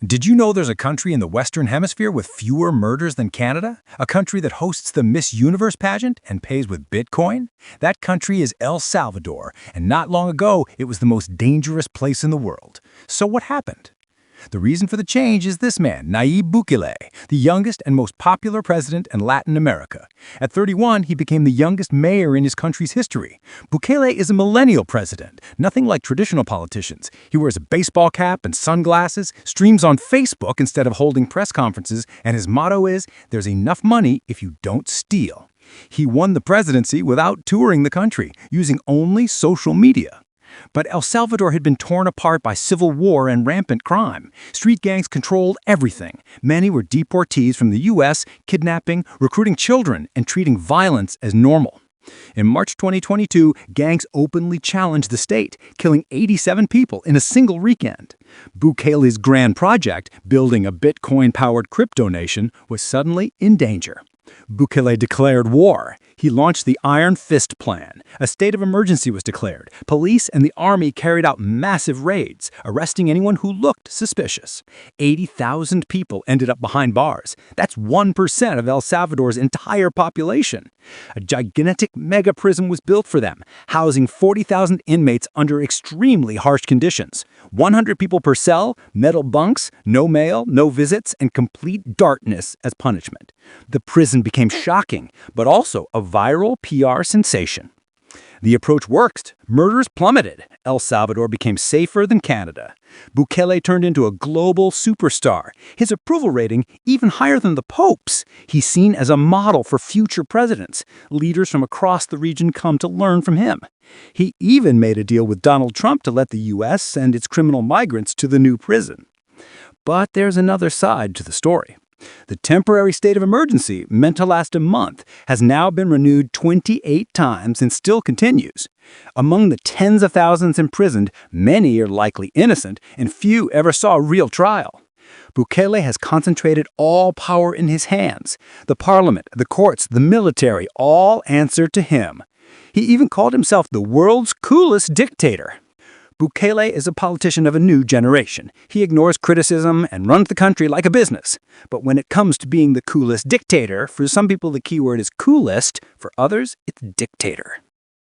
Did you know there's a country in the Western Hemisphere with fewer murders than Canada? A country that hosts the Miss Universe pageant and pays with Bitcoin? That country is El Salvador, and not long ago, it was the most dangerous place in the world. So what happened? The reason for the change is this man, Nayib Bukele, the youngest and most popular president in Latin America. At 31, he became the youngest mayor in his country's history. Bukele is a millennial president, nothing like traditional politicians. He wears a baseball cap and sunglasses, streams on Facebook instead of holding press conferences, and his motto is, "There's enough money if you don't steal." He won the presidency without touring the country, using only social media. But El Salvador had been torn apart by civil war and rampant crime. Street gangs controlled everything. Many were deportees from the U.S., kidnapping, recruiting children, and treating violence as normal. In March 2022, gangs openly challenged the state, killing 87 people in a single weekend. Bukele's grand project, building a Bitcoin-powered crypto nation, was suddenly in danger. Bukele declared war. He launched the Iron Fist Plan. A state of emergency was declared. Police and the army carried out massive raids, arresting anyone who looked suspicious. 80,000 people ended up behind bars. That's 1% of El Salvador's entire population. A gigantic mega prison was built for them, housing 40,000 inmates under extremely harsh conditions. 100 people per cell, metal bunks, no mail, no visits, and complete darkness as punishment. The prison became shocking, but also a viral PR sensation. The approach worked. Murders plummeted. El Salvador became safer than Canada. Bukele turned into a global superstar. His approval rating even higher than the Pope's. He's seen as a model for future presidents. Leaders from across the region come to learn from him. He even made a deal with Donald Trump to let the U.S. send its criminal migrants to the new prison. But there's another side to the story. The temporary state of emergency, meant to last a month, has now been renewed 28 times and still continues. Among the tens of thousands imprisoned, many are likely innocent, and few ever saw a real trial. Bukele has concentrated all power in his hands. The parliament, the courts, the military all answer to him. He even called himself the world's coolest dictator. Bukele is a politician of a new generation. He ignores criticism and runs the country like a business. But when it comes to being the coolest dictator, for some people the keyword is coolest, for others it's dictator.